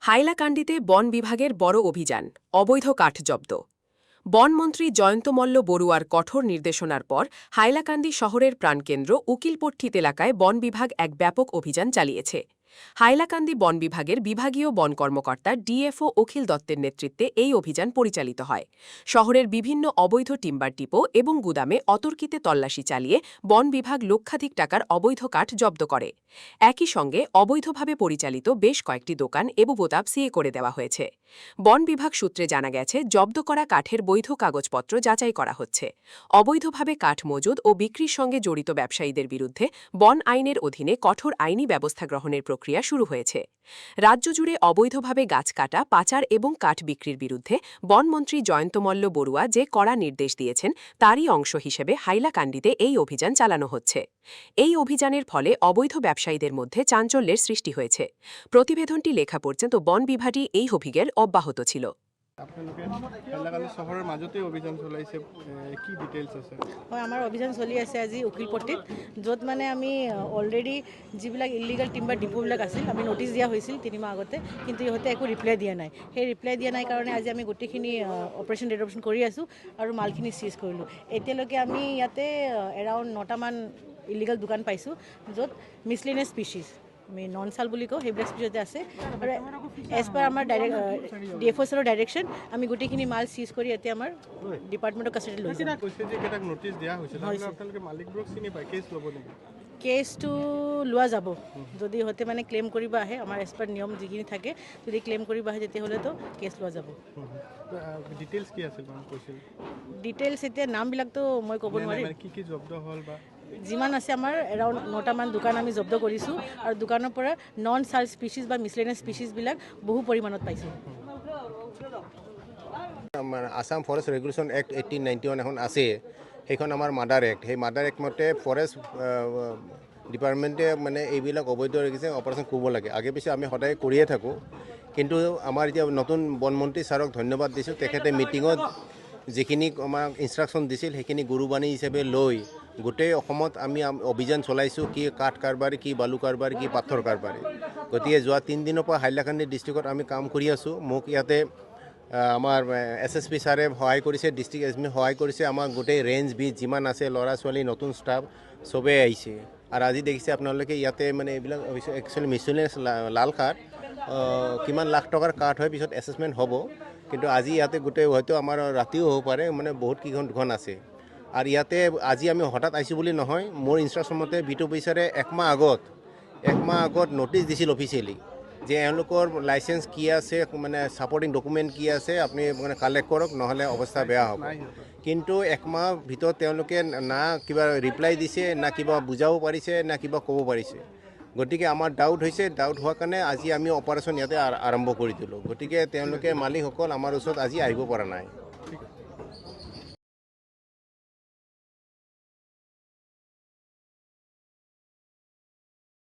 হাইলাকান্দিতে বন বিভাগের বড় অভিযান অবৈধ কাঠ জব্দ বনমন্ত্রী জয়ন্ত মল্ল বড়ুয়ার কঠোর নির্দেশনার পর হাইলাকান্দি শহরের প্রাণকেন্দ্র উকিলপট্টিত এলাকায় বন বিভাগ এক ব্যাপক অভিযান চালিয়েছে হাইলাকান্দি বন বিভাগের বিভাগীয় বন কর্মকর্তা ডিএফও অখিল দত্তের নেতৃত্বে এই অভিযান পরিচালিত হয় শহরের বিভিন্ন অবৈধ টিম্বার ডিপো এবং গুদামে অতর্কিতে তল্লাশি চালিয়ে বন বিভাগ লক্ষাধিক টাকার অবৈধ কাঠ জব্দ করে একই সঙ্গে অবৈধভাবে পরিচালিত বেশ কয়েকটি দোকান এবং গোদাম সিয়ে করে দেওয়া হয়েছে বন বিভাগ সূত্রে জানা গেছে জব্দ করা কাঠের বৈধ কাগজপত্র যাচাই করা হচ্ছে অবৈধভাবে কাঠ মজুদ ও বিক্রির সঙ্গে জড়িত ব্যবসায়ীদের বিরুদ্ধে বন আইনের অধীনে কঠোর আইনি ব্যবস্থা গ্রহণের প্রক্রিয়া শুরু হয়েছে রাজ্য জুড়ে অবৈধভাবে গাছ কাটা পাচার এবং কাঠ বিক্রির বিরুদ্ধে বনমন্ত্রী জয়ন্ত মল্ল বড়ুয়া যে কড়া নির্দেশ দিয়েছেন তারই অংশ হিসেবে হাইলাকান্দিতে এই অভিযান চালানো হচ্ছে এই অভিযানের ফলে অবৈধ ব্যবসায়ীদের মধ্যে চাঞ্চল্যের সৃষ্টি হয়েছে প্রতিবেদনটি লেখা পর্যন্ত বন বিভাগই এই অভিযান অব্যাহত ছিল আপোনালোকে হাইলাকান্দি চহৰৰ মাজতে অভিযান চলাইছে কি ডিটেইলছ আছে হয় আমাৰ অভিযান চলি আছে আজি উকিলপট্টিত য'ত মানে আমি অলৰেডি যিবিলাক ইলিগাল টিম্বাৰ ডিপোবিলাক আছিল আমি নটিচ দিয়া হৈছিল 3 মাহ আগতে কিন্তু ইহঁতে একো ৰিপ্লাই দিয়া নাই সেই ৰিপ্লাই দিয়া নাই কাৰণে আজি আমি গোটেইখিনি অপাৰেশ্যন ডিটেকশ্যন কৰি আছোঁ আৰু মালখিনি সিজ কৰিলোঁ এতিয়ালৈকে আমি ইয়াতে এৰাউণ্ড 9টামান ইলিগাল দোকান পাইছোঁ য'ত মিছলিনিয়াছ স্পিচিছ আমি নন সাল বুলি কওঁ সেইবিলাক স্পিচিছতে আছে আৰু এজ পাৰ আমাৰ ডিএফও ছাৰৰ ডাইৰেকশ্যন আমি গোটেইখিনি মাল সিজ কৰি এতিয়া আমাৰ ডিপাৰ্টমেণ্টৰ কাষ্টডিত লৈছোঁ নটিচ দিয়া হৈছিল আপোনালোকে মালিকবোৰক চিনি পায় কেছ ল'ব নেকি কেছটো লোৱা যাব যদি ইহঁতে মানে ক্লেইম কৰিব আহে আমাৰ এজ পাৰ নিয়ম যিখিনি থাকে যদি ক্লেইম কৰিব আহে তেতিয়াহ'লেতো কেছ লোৱা যাব ডিটেইলছ কি আছিল কৈছিল ডিটেইলছ এতিয়া নামবিলাকতো মই ক'ব নোৱাৰিম কি কি জব্দ হ'ল বা যিমান আছে আমাৰ এৰাউণ্ড 9টামান দোকান আমি জব্দ কৰিছোঁ আৰু দোকানৰ পৰা নন সাল স্পিচিছ বা মিছলেনিয়াছ স্পিচিছবিলাক বহু পৰিমাণত পাইছোঁ আসাম ফৰেষ্ট ৰেগুলেশ্যন এক্ট 1891 এখন আছে সেইখন আমাৰ মাদাৰ এক্ট সেই মাদাৰ এক্ট মতে ফৰেষ্ট ডিপাৰ্টমেণ্টে মানে এইবিলাক অবৈধ ৰাখিছে অপাৰেশ্যন কৰিব লাগে আগে পিছে আমি সদায় কৰিয়ে থাকোঁ কিন্তু আমাৰ এতিয়া নতুন বনমন্ত্ৰী ছাৰক ধন্যবাদ দিছোঁ তেখেতে মিটিঙত যিখিনি আমাক ইনষ্ট্ৰাকশ্যন দিছিল সেইখিনি গুৰুবাণী হিচাপে লৈ গোটেই অসমত আমি অভিযান চলাইছোঁ কি কাঠ কাৰবাৰী কি বালু কাৰবাৰী কি পাথৰ কাৰবাৰী গতিকে যোৱা 3 দিনৰ পৰা হাইলাকান্দি ডিষ্ট্ৰিক্টত আমি কাম কৰি আছোঁ মোক ইয়াতে আমাৰ এছএছপি ছাৰে সহায় কৰিছে ডিষ্ট্ৰিক্ট এছপি সহায় কৰিছে আমাৰ গোটেই ৰেঞ্জ বিট যিমান আছে ল'ৰা ছোৱালী নতুন ষ্টাফ চবেই আহিছে আৰু আজি দেখিছে আপোনালোকে ইয়াতে মানে এইবিলাক একচুৱেলি মিছলেনিয়াছ লাল কাঠ কিমান লাখ টকাৰ কাঠ হয় পিছত এছেছমেণ্ট হ'ব কিন্তু আজি ইয়াতে গোটেই হয়তো আমাৰ ৰাতিও হ'ব পাৰে মানে বহুত কেইখন দুখন আছে আৰু ইয়াতে আজি আমি হঠাৎ আহিছোঁ বুলি নহয় মোৰ ইনষ্ট্ৰাকশ্যন মতে বিটু অফিচাৰে এক মাহ আগত নটিচ দিছিল অফিচিয়েলি যে এওঁলোকৰ লাইচেঞ্চ কি আছে মানে ছাপৰ্টিং ডকুমেণ্ট কি আছে আপুনি মানে কালেক্ট কৰক নহ'লে অৱস্থা বেয়া হ'ব কিন্তু এক মাহ ভিতৰত তেওঁলোকে না কিবা ৰিপ্লাই দিছে না কিবা বুজাব পাৰিছে না কিবা ক'ব পাৰিছে গতিকে আমাৰ ডাউট হোৱাৰ কাৰণে আজি আমি অপাৰেশ্যন ইয়াতে আৰম্ভ কৰি দিলোঁ গতিকে তেওঁলোকে মালিকসকল আমাৰ ওচৰত আজি আহিব পৰা নাই